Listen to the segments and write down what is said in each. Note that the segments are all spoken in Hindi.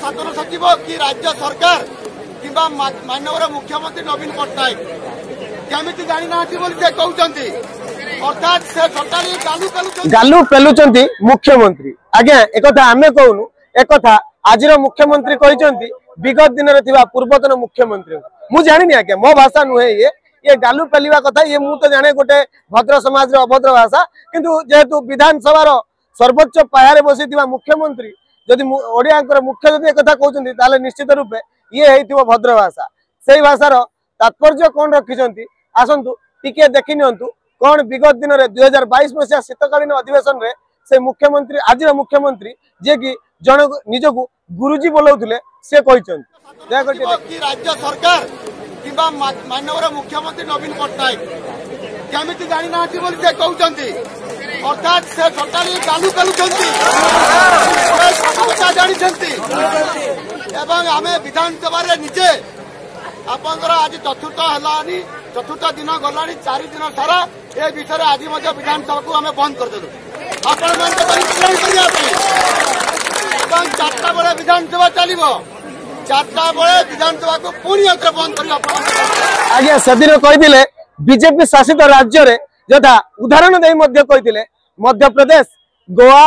शासन सचिव कि राज्य सरकार कि माननीय मुख्यमंत्री नवीन पट्टनायक केमिति जानी ना से कहते अर्थात से गालू पेलुंट मुख्यमंत्री आज्ञा एक आम कहूनु एक आज मुख्यमंत्री कहते विगत दिन में पूर्वतन मुख्यमंत्री मु जानी आज्ञा मो भाषा नुहे ये गालू पेलिवा कथा ये मु तो जाने गोटे भद्र समाज अभद्र भाषा किंतु जेहेतु विधानसभा सर्वोच्च पायारे बसी मुख्यमंत्री जदि ओडिया मुख्य जदि एक कहते निश्चित रूपे ये है भद्र भाषा से भाषार तात्पर्य कौन रखिंट आसतु टिके देखी नियंतु कौन विगत दिन में 2022 मसीहा शीतकालीन अधिवेशन में से मुख्यमंत्री आज मुख्यमंत्री जे कि जन निजक गुरुजी बोलाउथिले से कि राज्य सरकार कि माननीय मुख्यमंत्री नवीन पट्टनायक केमिति जानी ना से कहते अर्थात से टोटाली गालू पेलुंट जानी आम विधानसभा निजे आपंकर आज चतुर्थ दिन गला 4 दिन सारा ए विषय आज विधानसभा को आम बंद करदेलु चार्टा बेले विधानसभा चलो 4टा बेले विधानसभा को पुणी आगे बंद कर आज्ञा से दिन कहते बीजेपी शासित राज्य रे यथा उदाहरण दे मध्य प्रदेश गोवा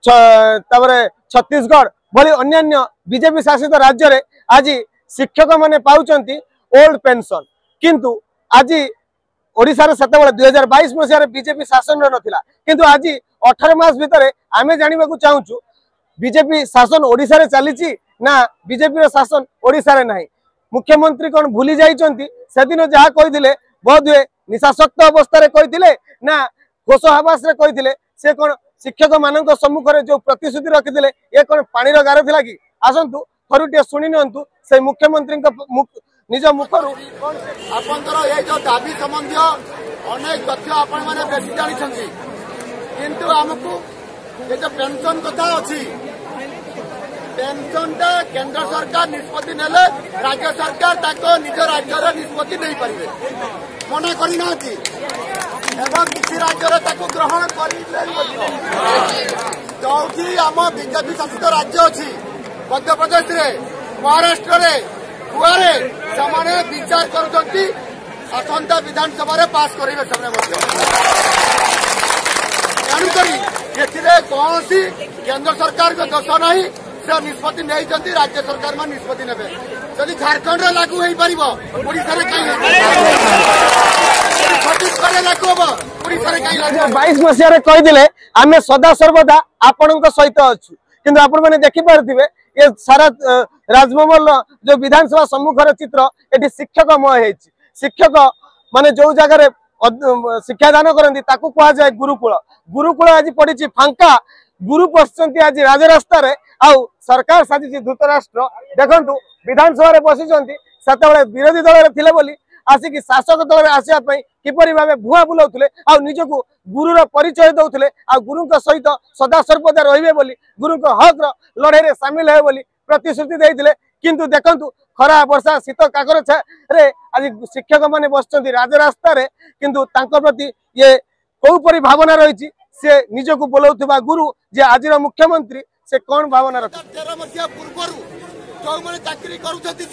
छत्तीसगढ़ भली अन्य बीजेपी शासित राज्य रे आज शिक्षक माने पाउचंती ओल्ड पेंशन किंतु आज ओडिशा से 2022 मसीह बीजेपी शासन नथिला किंतु आज 18 मास भितर आमे जानिबा को चाहूचु बीजेपी शासन ओडिशा रे चलीची ना बीजेपी शासन ओडिशा रे नाही मुख्यमंत्री कौन भूली जाइचंती सेदिन जहा कहिदिले बोधे निशाशक्त अवस्था रे कहिदिले ना घोष आवास रे कहिदिले से कौन शिक्षक मानक सम्मुख में जो प्रतिश्रुति रखिले ये कौन पानी गार थिला कि आसतु थरुटे शुणी नियंतु से मुख्यमंत्री निज मुखरु आपंकर जो दाबी संबंधी अनेक तथ्य आपण माने बेसी जानी किंतु आमको ये जो पेंशन कथा अच्छी पेंशनटा केंद्र सरकार निष्पत्ति नेले राज्य सरकार निज राज्य निष्पत्ति नहीं पारे मना करना किसी राज्य ग्रहण कर जो आम बीजेपी शासित राज्य अच्छी मध्य प्रदेश रे महाराष्ट्र रे गुआरे से विचार करता विधानसभा पास करेंगे तेणुक कौन सी केंद्र सरकार को दोष नहीं से निष्पत्ति नहीं राज्य सरकार में निष्पत्ति ने जदि झारखंड में लागू हो पार ओडिशा छत्तीसगढ़ लागू हम 22 मसीह कहीदे आम सदा सर्वदा आपण सहित अच्छु किंतु आपण मैंने देखिपे ये सारा राजभवन जो विधानसभा सम्मुखर चित्र ये शिक्षकमय है शिक्षक माने जो जगह शिक्षादान करती कह जाए गुरुकुल गुरुकुल आज पड़ी फांका गुरु पशुंट आज राजरास्तार आउ सरकार साजिश धृतराष्ट्र देखु विधानसभा बसी से विरोधी दल थे बोली आसिक शासक दल आसवाई किपरि भाव भुआ बुलाऊले आजक गुरुर परिचय दौले आ गुरु सहित सदा सर्वदा रे बोली गुरु हक लड़ाई सामिल है बोली प्रतिश्रुति देते किंतु देखु खरा वर्षा शीत काकर रे आज शिक्षक माने बस राजरास्ता किंतु प्रति ये कौपरी भावना रही से निजक बोलाउथिबा गुरु जे आज मुख्यमंत्री से कौन भावना रख 13 मसीहा पूर्व जो मैंने चाकरी करुवे से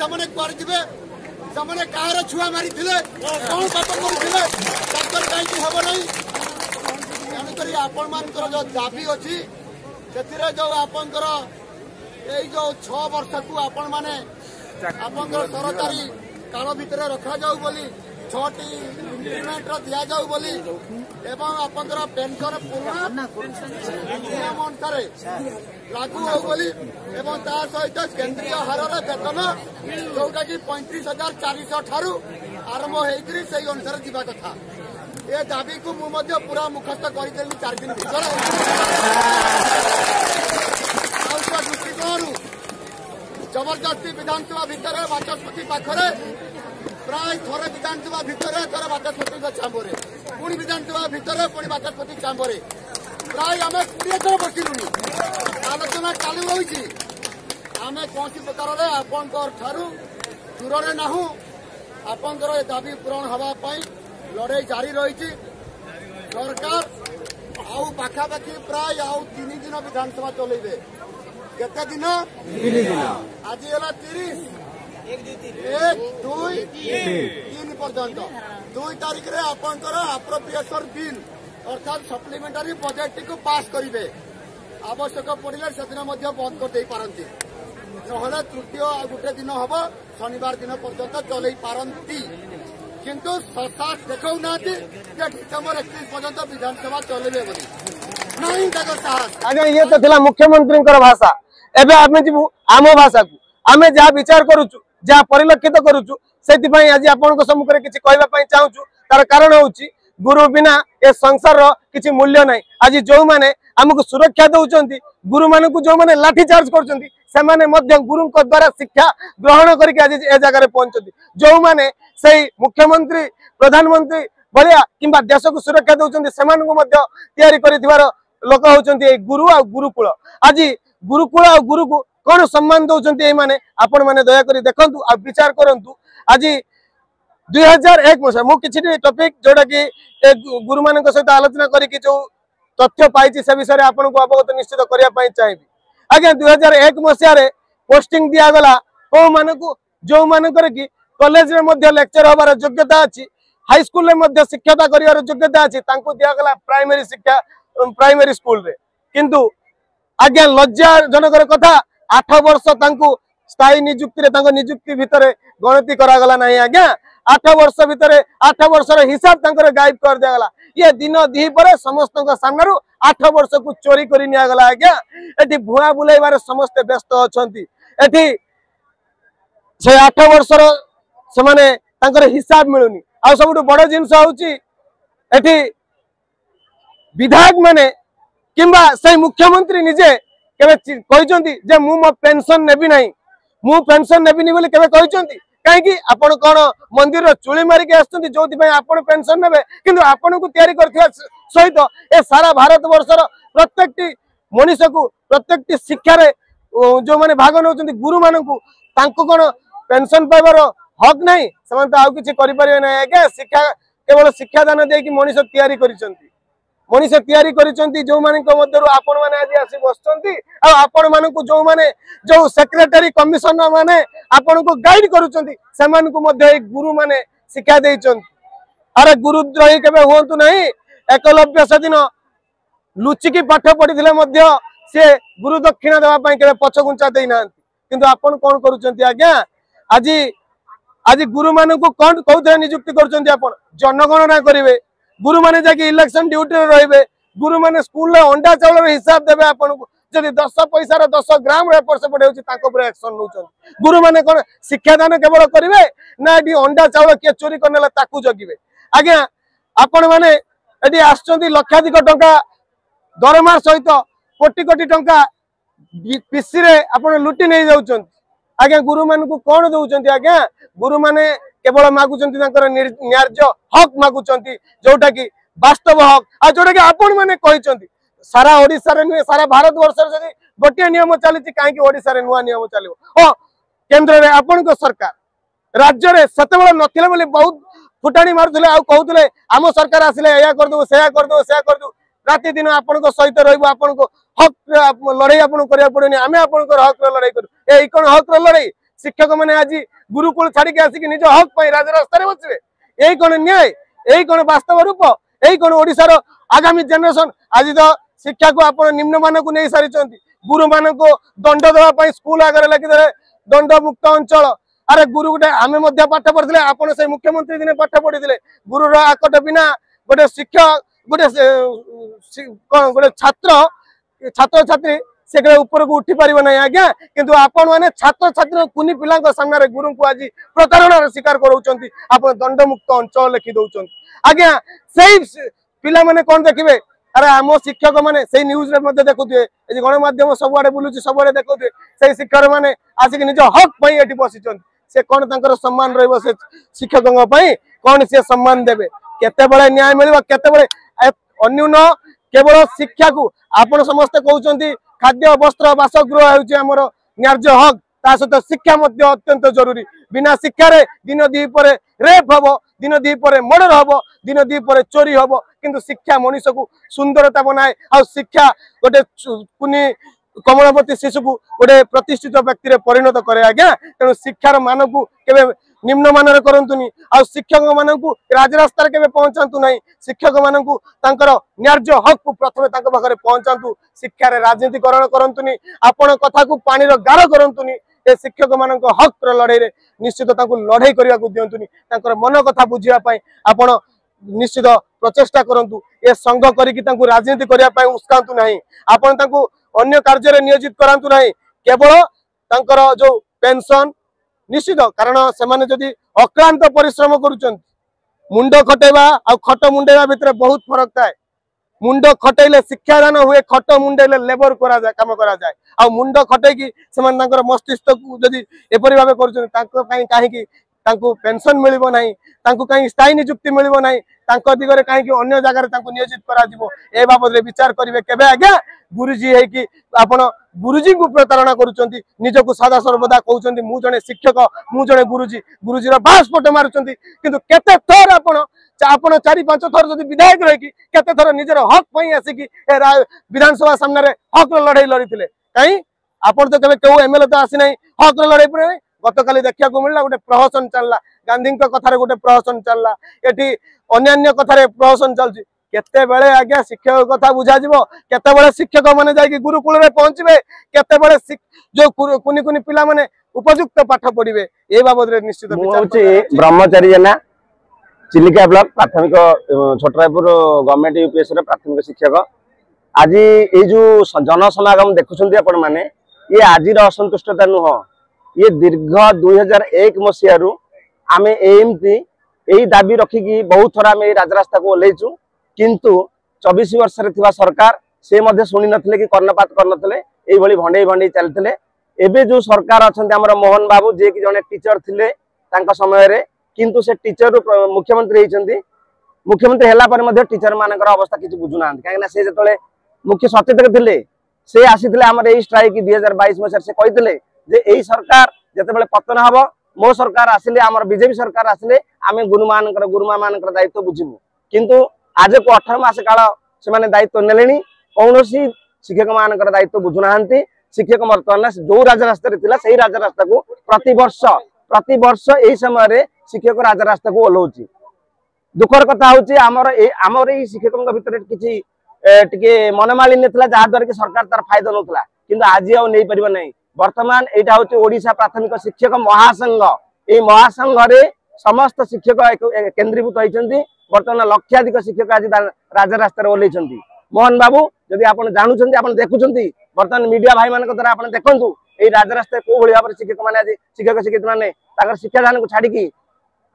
कहार छुआ मारी कौन पाप करते हम नहीं आपण मान जो दाबी अच्छी से जो आपंकर जो 6 वर्ष को आपण माने आपंकर सरकारी काल भितर रखा जाऊ बोली 6टी इंक्रीमेंट दिया जाऊ बोली एवं आपंकर पेंशन नियम अनुसार लागू हो बोली एवं ता सहित केंद्रीय हार वेतन जोटा कि 35,400 ठारू आरंभ होकर से अनुसार जीवा कथा ये दाबी को मुझे पूरा मुखस्त करदेली 4 दिन भर दृष्टिकोण जबरदस्ती विधानसभा भितर बाचस्पति पाखरे प्राय थोड़े विधानसभा भितर थोड़े बाचस्पति चांबरे पुणी विधानसभा भितर पुणी बाचस्पति चांबरे प्राय आम 20 थर बसिलुनी आलोचना चालू रही आम कौन प्रकार आपण दूर नाहू आपंकर दाबी पूरण हाँपाई लड़ाई जारी रही सरकार आउ पाखापाखि प्राय आउ 3 दिन विधानसभा चलेबे केते दिन आज है 30 1 2 3 पर्यंत 2 तारीख रे आपनकर अप्रोप्रिएशन बिल अर्थात सप्लीमेंटारी बजेट को पास करेंगे आवश्यक पड़े से दिन बंद कर पारती ना तृतीय गोटे दिन हम शनिवार दिन पर्यंत चल पारती किंतु सरकार देखा डिसेम्बर 31 पर्यंत विधानसभा चलेबे नहीं साहस। आज्ञा ये तो थिला मुख्यमंत्री भाषा एबे आमे जीवु आम भाषा को आमे जहाँ विचार करूचु जहाँ परिलक्षित करूचु से आज आपन सम्मुख में किसी कहवाई चाहूँ तार कारण होची गुरु बिना ए संसार किसी मूल्य नहीं। आज जो मैंने आमको सुरक्षा दौरान गुरु मान जो मैंने लाठी चार्ज कर गुरु द्वारा शिक्षा ग्रहण करके आज ए जगह पहुंचती जो मैंने से मुख्यमंत्री प्रधानमंत्री भाया कि देश को सुरक्षा दौरान से लोक होती गुरु आ गुरुकुल आज गुरुकुल आ गुरु को कौन सम्मान दौरान ये आपण मैंने दयाकोरी देखु आ विचार करूँ आज 2001 मसीहा मु किसी टॉपिक जोड़ा कि गुरु मान सहित आलोचना करके जो तथ्य पाई से विषय आपन को अवगत निश्चित करने चाहिए। आज्ञा 2001 मसीह पोस्टिंग दिगला कौ मान जो मानकर कि कॉलेज में लेक्चर हबार योग्यता अच्छी हाई स्कूल में शिक्षता कर योग्यता अच्छी दिगला प्राइमरी शिक्षा प्राइमरी स्कूल रे किंतु आज्ञा लज्जाजनक कथा 8 वर्ष स्थायी निजुक्ति भितर गणति करागला नहीं आज्ञा 8 वर्ष भितर 8 वर्षर हिसाब गायब कर दिगला ये दिन दी पर समस्त सामने 8 वर्ष को चोरी कर निगला आज्ञा एटी भुआ बुलाइबार समस्ते व्यस्त अच्छा से 8 वर्षर से हिसाब मिलूनी आ सब बड़ जिनस एटी विधायक माने किंबा से मुख्यमंत्री निजे केबे कहते मु मो पेंशन नेबी नहीं मु पेंशन नेबिनी बोली केबे कहते कहीं आपण कौन मंदिर चूली मारिक आसुँच जो आपण पेंशन ने कि आपण को तैयारी करथिया सहित ए सारा भारत वर्षर प्रत्येक मनीष को प्रत्येक शिक्षा जो माने भाग नौ गुरु मान कौन पेंशन पाइबार हक नहीं से आउ कि ना आज्ञा शिक्षा केवल शिक्षादान देकी मनीष तैयारी करिसंती मनीष तैयारी करिसंती जो मान आपण मैंने आज आसी बसचंती आपण मान जो माने जो सेक्रेटरी कमिशनर माने आपण को गाइड करूचंती समान को मध्य गुरु माने शिक्षा देइचंती अरे गुरुद्रोही केबे होंतु नहीं एकलव्य सदिन लुचिकी पाठ पढ़ी मध्य से गुरु दक्षिणा देवा पई केबे पछगुंचा देई नांती किंतु आपण कोन करूचंती आज्ञा आज आज गुरु मान को कौन कौन नियुक्ति करुचंती आपण जनगणना करिवे गुरु माने जाके इलेक्शन ड्यूटी रे गुरु माने स्कूल रे अंडा चावल हिसाब देबे आपन को जदि 10 पैसा 10 ग्राम एपर सेपट होची ताको पर एक्शन नउचन गुरु माने कोन शिक्षा दान केवल करिवे ना एडी अंडा चावल के चोरी करनेला ताकू जगिवे आज्ञा आपण माने एडी आछंती लक्षाधिक टंका दरमा सहित कोटी कोटी टंका पीसी रे आपण लुटी नै जाउचन आज्ञा गुरु मान को कोन दउचंती आज्ञा गुरु माने केवल मागुचंती न्याय्य हक मागुचंती जोटा कि वास्तव हक आ जोटा कि आपण माने कहिचंती सारा ओडिसा रे नुहे सारा भारत वर्ष रे जदी गोटे नियम चली कहीं ओडिसा रे नुआ नियम चलिबो ओ केंद्र रे आपण को सरकार राज्य रे सतेबेला नथिले बोली बहुत फुटाणी मारुथले आ कहउथले आम सरकार आसिले या कर दो सेया कर दो सेया कर दो राति दिन आपण को सहित रहइबो आपण को हक लड़ाई आपण करिया पड़ोनी आमे आपण को हक लड़ाई करू ए कोन हक लड़ाई शिक्षक मैंने आज गुरुकुल छाड़ी आसिक निज हक राज रास्तार बसवे यही कौन न्याय यही कौन वास्तव रूप यही कौन ओडिशार आगामी जेनेरेशन आज तो शिक्षा को आप निम्न मान को नहीं सारी गुरु मान को दंड देवाई स्कूल आगे लगिदे दंड मुक्त अंचल अरे गुरु गोटे आम पाठ पढ़ी आप मुख्यमंत्री दिन पाठ पढ़ी गुरुर आकट बिना गोटे शिक्षक गोटे गोटे छात्र छात्र छात्री से ऊपर को उठी पार ना आज्ञा किंतु आपण मैंने छात्र छात्री कुनी पिला सामने गुरु को आज प्रतारणार शिकार कराउचंती आपण दंड मुक्त अंचल लिखि दउचंती आज्ञा सेही पिला माने कोन देखिबे अरे आम शिक्षक माने सेही न्यूज रे मध्ये देखुथे ए गणमाध्यम सबआडे बुलुची सबआडे देखुथे सेही शिक्षक माने आसिक निज हक पई एठी बसिचंती से कोन तांकर सम्मान रहइबो से शिक्षकक पई कोन से सम्मान देबे केते बळे न्याय मिलिबो केते बळे अन्यून केवल शिक्षा को आपण समस्त कहउचंती खाद्य वस्त्र बासगृह होमर न्याय्य हक ता सहित शिक्षा अत्यंत जरूरी बिना शिक्षा रे दिन दी पर रेप हम दिन दी पर मर्डर हम दिन दी पर चोरी हम किंतु शिक्षा मनुष्य को सुंदरता बनाए आ शिक्षा गोटे कुनी कमलापति शिशु को गोटे प्रतिष्ठित व्यक्ति परिणत करे आज्ञा तेणु शिक्षार मान को केवे निम्न मानर करंतुनी आ शिक्षक मान को राजरास्तार केवे पहुंचातु नहीं शिक्षक मान को तांकर न्याय्य हक को प्रथमे तांक पाखरे पहुंचातु शिक्षार राजनीतिकरण करंतुनी आपण कथा को पानी रो गार करंतुनी ए शिक्षक मान हक लड़ाई रे निश्चित तांको लड़ाई करने को दिंतुनी तांकर मन कथा बुझिया पाई आपण निश्चित प्रचेष्टा करंतु ए संघ करिकि तांको राजनीति करिया पाई उस्कांतु नहीं आपण तांको अन्य कार्य रे नियोजित करांतु नहीं केवल तांकर जो पेंशन निश्चित कारण से माने जदि अक्लांत परिश्रम करूचंत मुंड खटेबा आ खट मुंडेबा भितर बहुत फरक थाए मुंड खटेले शिक्षादान हुए खट मुंडेले लेबर करा जाए काम करा जाए आ मुंड खटेकी से माने तांकर मस्तिष्क को जदि एपरि भाबे करूचंत तांको काई काहेकि तांको पेंशन मिलिबो नाही तांको काई स्थायी नियुक्ति मिलिबो नाही तांको दिगरे काहेकि अन्य जगह रे तांको नियोजित करा जिवो ए बाबत रे विचार करिवे केबे आज्ञा गुरुजी है कि आपण गुरुजी को प्रतारणा करूचंती निजको सदा सर्वदा कहउचंती मु जने शिक्षक मु जने गुरुजी रो पासपोर्ट मारुचंती किंतु केते थर आपण 4-5 थर जदि विधायक रही कि केते थर निजर हक पई आसी कि विधानसभा सामने रे हक लड़ाई लड़ीथिले काई आपण तो केबे केउ एमएलए तो आसी नाही हक लड़ाई पर गतकाली देखा मिलला गोटे प्रहसन चलला गांधी कथार गोटे प्रहसन चलला एटी अन्य कथार प्रहसन चलची केते बेले आज्ञा शिक्षक कथा बुझा जिवो केते बेले शिक्षक माने जाई गुरुकुल रे पहुंचबे केते बेले जो कुनी कुनी पिला माने उपयुक्त पाठ पढ़िबे ए बाबत रे निश्चित विचार ब्रह्मचारी जना चिलिका ब्लॉक प्राथमिक छोटरायपुर गवर्नमेंट यूपीएस रे प्राथमिक शिक्षक आज ये जो जनसमागम देखुछंती आपण माने ये आजिर असंतुष्टता नुह ये दीर्घ 2001 मसीह आमे एमती यही दाबी रखिकी बहुत थर आम राजरास्ता को ओल्लैचु किंतु 24 वर्ष रे सरकार से मध्य शुणी नथिले कि कर्णपात करनथिले एई भली भंडई भंडई चलथिले एबे जो सरकार अछंती हमर मोहन बाबू जे कि जने टीचर थिले तांका समय रे किंतु से टीचर मुख्यमंत्री हेचंती मुख्यमंत्री हेला पर मध्य टीचर मानकर अवस्था किछि बुझुना काहेना से जतले मुख्य सचेतक थिले से आसीथिले हमर एई स्ट्राइक 2022 मसीह से कहिथिले जे एई सरकार जते बेले पतन हबो मो सरकार आसिले हमर बीजेपी सरकार आसिले आमे गुरुमा मानकर दायित्व बुझिबु किंतु आज को 18 मास काल से माने दायित्व नेलेनी कौनसी शिक्षक मानकर दायित्व बुझुनाहांती शिक्षक वर्तमान जो राजरास्ता रे थिला सेही राजरास्ता को प्रति वर्ष एही समय रे शिक्षक राजरास्ता को ओलौची दुखर कथा होची हमर एही शिक्षकक भितर किछि टिके मनमालिन्य थिला जहा द्वारा कि सरकार तार फायदा नथला किंतु आज आ नै परिबो नै वर्तमान एटा होची ओडिशा प्राथमिक शिक्षक महासंघ ए महासंघ रे समस्त शिक्षक केंद्रीभूत होइचंती वर्तमान लक्षाधिक शिक्षक आज राजरास्ता रे ओल्लैचंती मोहन बाबू जदि आपण जानुचंती आपण देखुचंती वर्तमान मीडिया भाई मानक द्वारा आपण देखंतु ए राजरास्ता को भली भाबरे शिक्षक माने आज शिक्षक शिक्षित माने ताकर शिक्षादान को छाडी की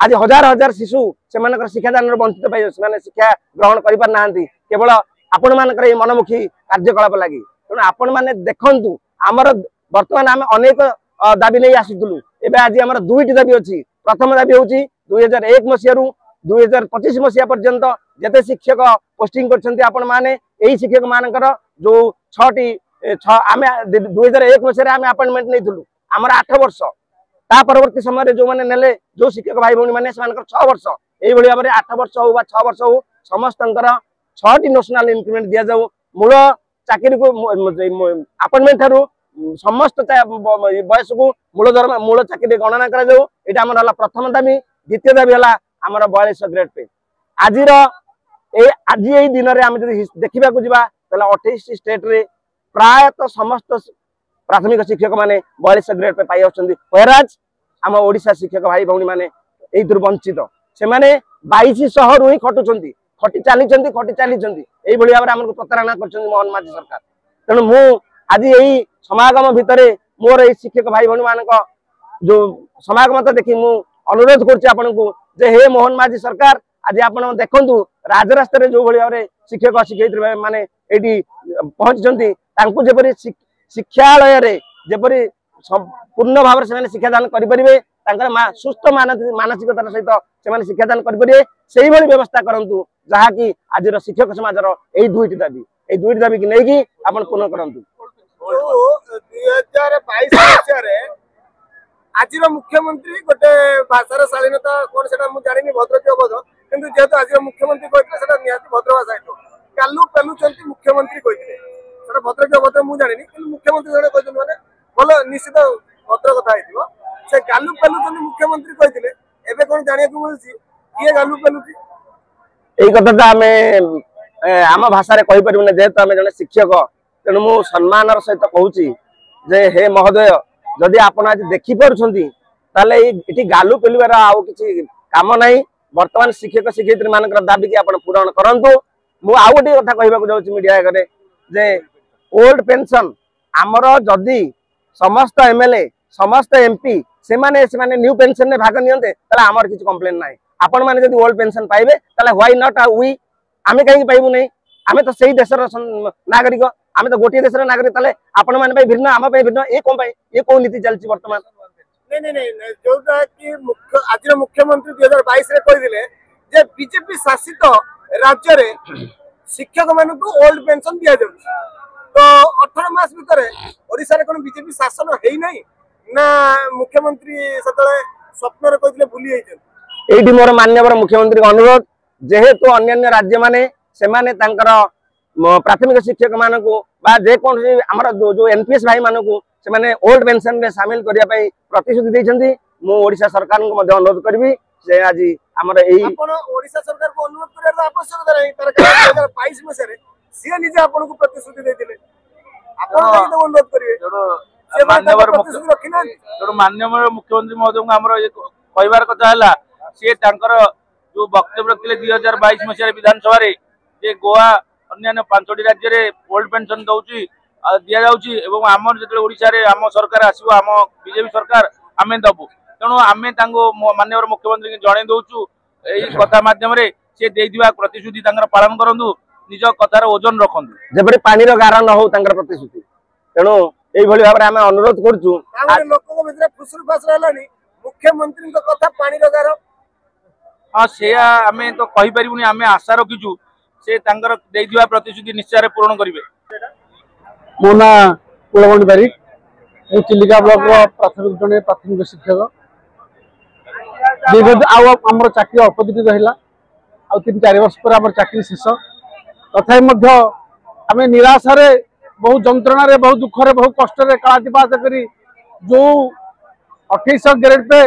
आज हजार हजार शिशु से मानकर शिक्षादान वंचित पाइ माने शिक्षा ग्रहण करि पार नाहंती केवल आपण मानकर ए मनमुखी कार्यकलाप लागि तेणु आपण माने देखंतु हमर वर्तमान आम अनेक दाबी नहीं आसुलु एवं आज आम दुईटी दाबी अच्छी प्रथम दाबी हूँ 2001 मसीह 2025 मसीहा पर्यंत जिते शिक्षक पोस्टिंग कर शिक्षक मानकर जो 2001 मसीह आम अपॉइंटमेंट नहीं आम 8 वर्ष ता परवर्ती समय जो मैंने नेले जो शिक्षक भाई भौणी मैंने 6 वर्ष यही भाव में 8 वर्ष हो 6 वर्ष हो समस्त 6टी नेशनल इंक्रीमेंट दि जाऊ मूल चाकरी को अपॉइंटमेंट ठारू समस्त बयस को मूल चाकरी गणना कर प्रथम दाबी द्वितीय दाबी है आमर 42 ग्रेड पे आज यही दिन में आम देखा जा 28 स्टेट रे प्रायतः समस्त प्राथमिक शिक्षक माने 42 ग्रेड पे पाई आराज आम ओडिशा शिक्षक भाई भौणी माने वंचित से माने 2200 रु ही खटुंट खटी चली यही भाव में आमको प्रतारणा कर मोहन माझी सरकार तेणु मु आज यही समागम भितर मोर शिक्षक भाई भौणी मान जो समागम तो देखी मु अनुरोध कर हे मोहन माझी सरकार आज आप देखु राजरास्ता जो भाव में शिक्षक शिक्षयित्री माने एटी पहुंची जपरी शिक्षालय जपरी पूर्ण भाव से शिक्षादान करेंगे सुस्थ मानसिकतार सहित से शिक्षादान करेंगे से व्यवस्था करूँ जहाँकि आज शिक्षक समाज यही दुईटी दाबी की नहीं आप पूर्ण करूँ 2022 आज मुख्यमंत्री गोटे भाषार शालीनता कौन से जानी भद्रक बोध किंतु जेहेतु आज मुख्यमंत्री कहते निहत भद्र भाषा कालू पेलुंट मुख्यमंत्री कहते ସେଟା ଭଦ୍ରକ ଭଦ୍ରକ ମୁଁ ଜାଣିନି କିନ୍ତୁ ମୁଖ୍ୟମନ୍ତ୍ରୀ ଜଣେ କହିଛନ୍ତି ମାନେ ଭଲ ନିଶ୍ଚିତ ଭଦ୍ର କଥା ହେଇଥିବ ସେ ଗାଲୁ ପେଲୁଛନ୍ତି ମୁଖ୍ୟମନ୍ତ୍ରୀ କହିଥିଲେ ଏବେ କଣ ଜାଣିବାକୁ ମିଳୁଛି କିଏ ଗାଲୁ ପେଲୁଛି ଏଇ କଥାଟା ଆମେ ଆମ ଭାଷାରେ କହିପାରିବୁନି ଯେହେତୁ ଆମେ ଜଣେ ଶିକ୍ଷକ ତେଣୁ ମୁଁ ସମ୍ମାନର ସହିତ କହୁଛି ଯେ ହେ ମହୋଦୟ ଯଦି ଆପଣ ଆଜି ଦେଖିପାରୁଛନ୍ତି ତାହେଲେ ଏଠି ଗାଲୁ ପେଲିବାର ଆଉ କିଛି କାମ ନାହିଁ ବର୍ତ୍ତମାନ ଶିକ୍ଷକ ଶିକ୍ଷୟିତ୍ରୀ ମାନଙ୍କର ଦାବିକି ଆପଣ ପୂରଣ କରନ୍ତୁ ମୁଁ ଆଉ ଗୋଟିଏ କଥା କହିବାକୁ ଯାଉଛି ମିଡିଆ ଆଗରେ ଯେ ଓଲ୍ଡ पेंशन आमर जदि समस्त एमएलए समस्त एमपी से न्यू पेंशन में भाग नियंते ताले आमर किसी कंप्लेन ना आपण मैंने जब ओल्ड पेंशन पाइबे ताले व्हाई नॉट वी आमे कहीं पाइबु नहीं आमे तो सही देशर नागरिक आमे तो गोटे देशर नागरिक ताले आपण माने भिन्न आम भिन्न ये कौन ये कौन नीति चलती वर्तमान नहीं नहीं नहीं जोटा कि आज मुख्यमंत्री 2022 रे कहिदिले जे बीजेपी शासित राज्य रे शिक्षक मान को ओल्ड पेंशन दिया जाउछि तो 18 मास भीतर ओडिसा रे कोन बीजेपी शासन हेई नहीं ना मुख्यमंत्री सतले स्वप्न रे कहिदिले भूली जाइछन एठी मोर माननीय मुख्यमंत्री अनुरोध जेहेतु अन्य राज्य माने से माने तांकर प्राथमिक शिक्षक मान को बा जे कोन हमर जो एनपीएस भाई मान को से माने ओल्ड पेंशन में शामिल करिया पई प्रतिश्रुति दैछंती मु ओडिसा सरकार को मध्ये अनुरोध करबी से आज हमर एई आपण ओडिसा सरकार को अनुरोध करिया आवश्यकता नहीं तर 2022 में से सिया निजे आपण को प्रतिश्रुति दैथिले आपण कहि तो अनुरोध करिवे से माननीय मुख्यमंत्री महोदय को हमर कहबार कथा हला से तांकर जो वक्तव्य रखिले 2022 मसीह विधानसभा रे जे गोवा अन्य 5टी राज्य रे ओल्ड पेंशन दउची दिया जाउची एवं हमर जते ओडिसा रे हम सरकार आसीबो हम बीजेपी सरकार आमे दबु तेणु आमे तांको माननीय मुख्यमंत्री के जणे दउचु एई कथा माध्यम रे से देइदिबा प्रतिश्रुति तांकर पालन करंदु निज कथार ओजन रखंदु जेबरी पानी रो गारा न हो तांकर प्रतिश्रुति तेणु एई भली भाबरे आमे अनुरोध करचु लोक को भितर फुसुर फास रहलानी मुख्यमंत्री को कथा पानी रो गारा हां से आमे तो कहि परिबुनी आमे आशा रखिचु से तांकर देइदिबा प्रतिश्रुति निश्चय पूर्ण करिवे मो ना कुलवंत बारिक मु चिलिका ब्लॉक रो प्राथमिक जने प्राथमिक शिक्षक दीर्घ आम चाकरी अल्प दिन रहा आ 3-4 वर्ष पर आम चाकरी शेष तथापि मध्य आम निराशारे बहुत जंत्रणा बहुत दुखरे बहुत कष्ट कालातिपात करी जो 2800 ग्रेड पे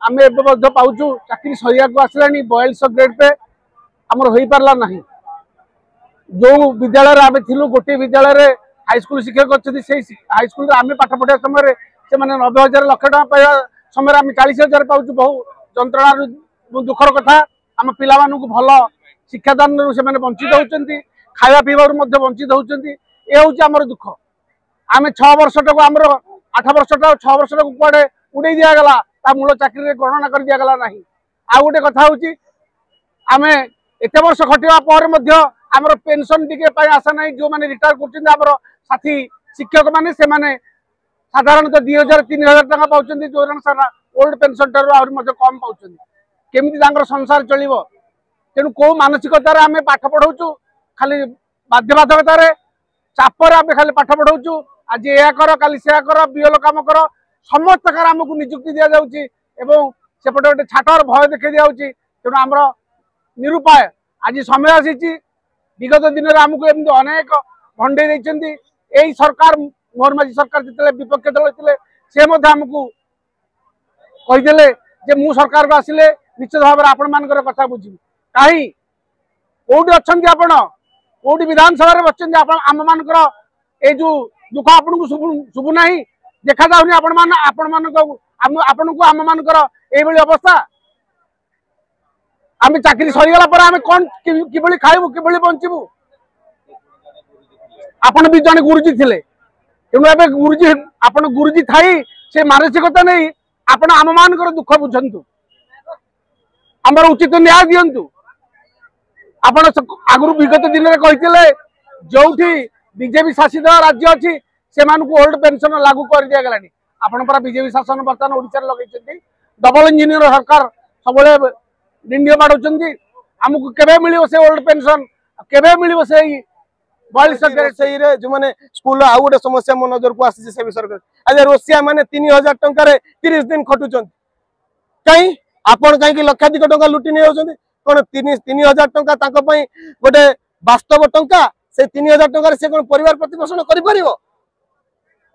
आम एवं पाचु चाकरी सरिया को आसला 4200 ग्रेड पे आमर हो पारा ना जो विद्यालय आम थिलु गोटे विद्यालय हाईस्कूल शिक्षक अच्छे से हाईस्कूल आम पाठ पढ़ा समय से 90,000 लाख टका पाइबा समय आम 40,000 पाऊँ बहु जंत्रणा दुखर कथा आम पिला भल शिक्षादान से वंचित होती खावा पीबार वंचित होती ये हूँ आमर दुख आम 6 वर्ष टाक आम 8 वर्ष 6 वर्ष कड़े उड़े दिगला मूल चाकरी गणना कर दिगला ना आ गोटे कथा हूँ आम एत वर्ष खटिया आमर पेंशन टिके आशा ना जो मैंने रिटायर कर साथी शिक्षक मैंने साधारणतः 2,000-3,000 टका पाँच जो ओल्ड पेंशन ठार कम पाँच केमी संसार चलो तेणु कौ मानसिकतार आम पाठ पढ़ाऊँ खाली बाध्यबाधकतार चापर आम खाली पाठ पढ़ाऊँ आज या कर काली से कर बीएल कम कर समस्त कार आमको निजुक्ति दि जाऊँगी सेपटे गोटे छाटर भय देखा दिखाई तेणु आमर निरुपाय आज समय आसी विगत दिन में आमको एमती अनेक भंडे यही सरकार मोहन माझी सरकार जिते विपक्ष दल थे से आमको कहीदे जे मु सरकार को आसिले निश्चित भाव आपण मान कथा बुझी कहीं कौटी अच्छा आपण कौटी विधानसभा बच्चे आम मान जो दुख आपन को शुभुना देखा जाऊनी आपण को आम मान अवस्था आम चाकरी सरीगला पर आम कौन कि खाइबू कि बंचबू आपण भी जन गुरुजी थे तेणु ए गुरुजी आपण गुरुजी थाई से मानसिकता नहीं आपण आम मान दुख बुझंतु आमर उचित न्याय दिंतु आपण आगु विगत दिन में कहते जो बीजेपी शासित राज्य अच्छी से ओल्ड पेंशन लागू कर दिगला आपण बीजेपी शासन बर्तमान ओडिशा लगे डबल इंजिन सरकार सब डिंडियो बाड़ुंट आमको केबे मिलियो से ओल्ड पेंशन केबे मिलियो से 42 जो मैंने स्कूल आउ गोटे समस्या मो नजर को आसी से विषय आज रोसिया मैंने 3,000 टंकार 30 दिन खटुचंत कहीं आपण कहीं लक्षाधिक टंका लुटि नहीं होचंती कौन 3,000 टंका गोटे वास्तव टंका से 3000 टंका से कौन परिवार प्रतिपोषण कर पारिबो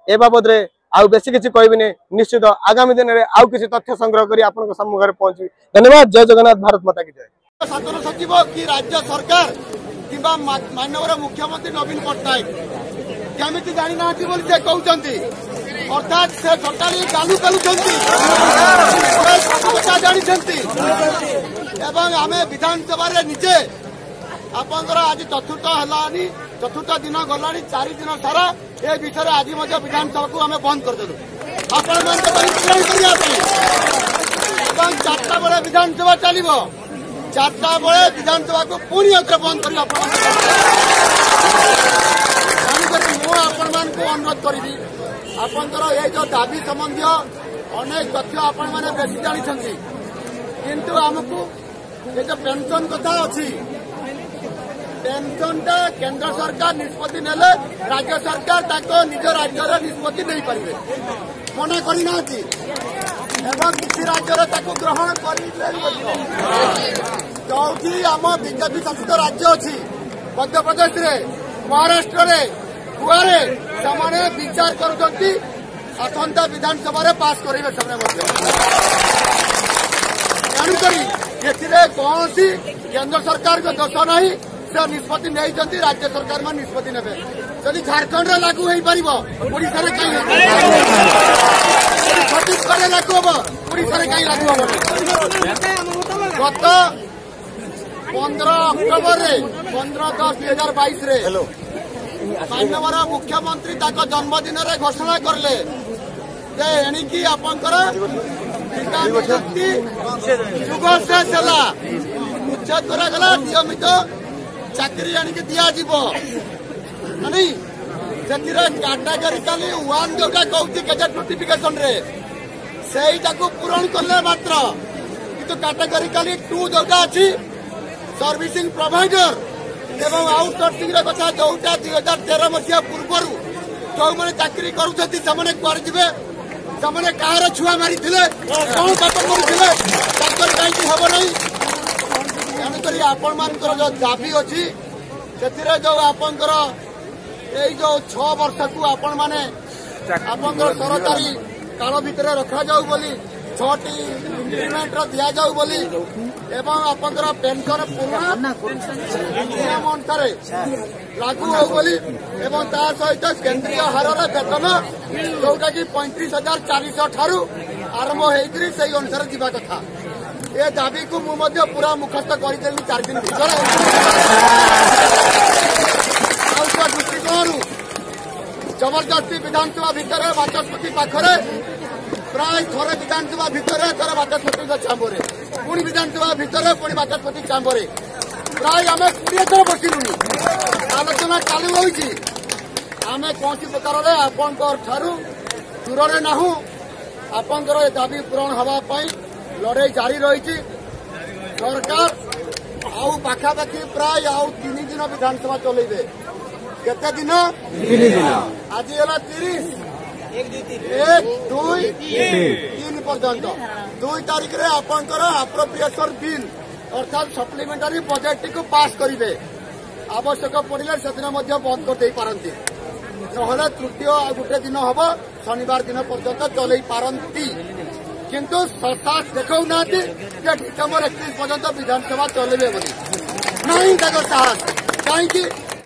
ए बाबद रे आउ बेसी किछि कहबिनी निश्चित आगामी दिन रे आउ किछि तथ्य संग्रह करी आपन सम्मुख पहुंची धन्यवाद जय जगन्नाथ भारत माता की जय शासन सचिव कि राज्य सरकार कि माननीय मुख्यमंत्री नवीन पट्टनायक केमिति जानी ना बोली से कहते अर्थात से टोटाली गालू कथा जानते आम विधानसभा निजे आपंकर आज चतुर्थ दिन गला 4 दिन सारा ए विषय आज विधानसभा को आम बंद करदेलु आपण 4टा बेले विधानसभा चलो 4टा बेले विधानसभा को पुणी अवसर बंद कर अनुरोध करी आपंकर ये जो दाबी संबंधी अनेक तथ्य आपण मैंने बेसी जानी किंतु आमको ये जो पेंशन कथा अच्छी पेंशन टा केंद्र सरकार निष्पत्ति नेले राज्य सरकार निज राज्य निष्पत्ति नहीं पारे मना करना किसी राज्य ग्रहण कर आम बीजेपी शासित राज्य अच्छी मध्यप्रदेश महाराष्ट्र गुआरे से विचार करुँच आसंता विधानसभा पास करेंगे कौन सी केंद्र सरकार को दोष नहीं से निष्पत्ति नहीं राज्य सरकार में निष्पत्ति ने जदि झारखंड में लागू हो पार ओडिशा छत्तीसगढ़ में लागू हम ओडिशा कहीं लागू हम गत 15 अक्टोबर 15/10/2022 माननीय मुख्यमंत्री जन्मदिन घोषणा करले एणिकी आपंकर जुग शेष है उच्छेद करागला नियमित चाकरी आणिक दिज्व नहीं से कैटेगोरिकली 1 जोटा कहूँ गजेट नोटिफिकेशन रे सेटा को पूरण कले मात्र किंतु कैटेगोरिकली 2 जोटा अच्छी सर्विसिंग प्रोवाइडर एवं आउटसोर्सिंग कथा जोटा 2013 मसीहा पूर्व जो मैंने चाकरी करुवे से कहार छुआ मारी कौन पाप कर कहीं हम नहीं तेणुक आपण मान जो दाबी अच्छी से जो आपंकर यही जो 6 वर्ष को आपण मैंने आपंकर सरकारी काल भितर रखा जाऊ बोली 6टी इंक्रीमेंट दि जाऊ बोली एवं आपंकर पेंशन पुराना नियम अनुसार लागू हो बोली एवं ता सहित केंद्रीय हार वेतन जोटा कि 35,400 ठारू आरंभ होकर से अनुसार जीवा कथा ये दाबी को मुझे पूरा मुखस्त करदेली 4 दिन भर दृष्टिकोण जबरदस्ती विधानसभा भितर बाचस्पति पाखरे प्राय थोड़े विधानसभा भितर थोड़े बाचस्पति चांबरे पुणी विधानसभा भितर पुणी बाचस्पति चांबरे प्राय आम 20 थर बसिलुनि आलोचना चालू होगी आम कौन प्रकार आपंकर दूर नाहू आपंकर दाबी पूरण हाँपाई लड़ाई जारी रही सरकार आउ पाखापाखि प्राय आउ 3 दिन विधानसभा चलेबे केते दिन आज है 30 1 2 3 पर्यंत 2 तारीख रे आपंकर अप्रोप्रिएशन बिल अर्थात सप्लीमेंटारी बजेट को पास करेंगे आवश्यक पड़े से बंद कर पारती ना तृतीय गोटे दिन हम शनिवार दिन पर्यंत चल पारती किंतु सरकार देखा डिसेम्बर 31 पर्यंत विधानसभा चलेबे बोली नहीं साहस कहीं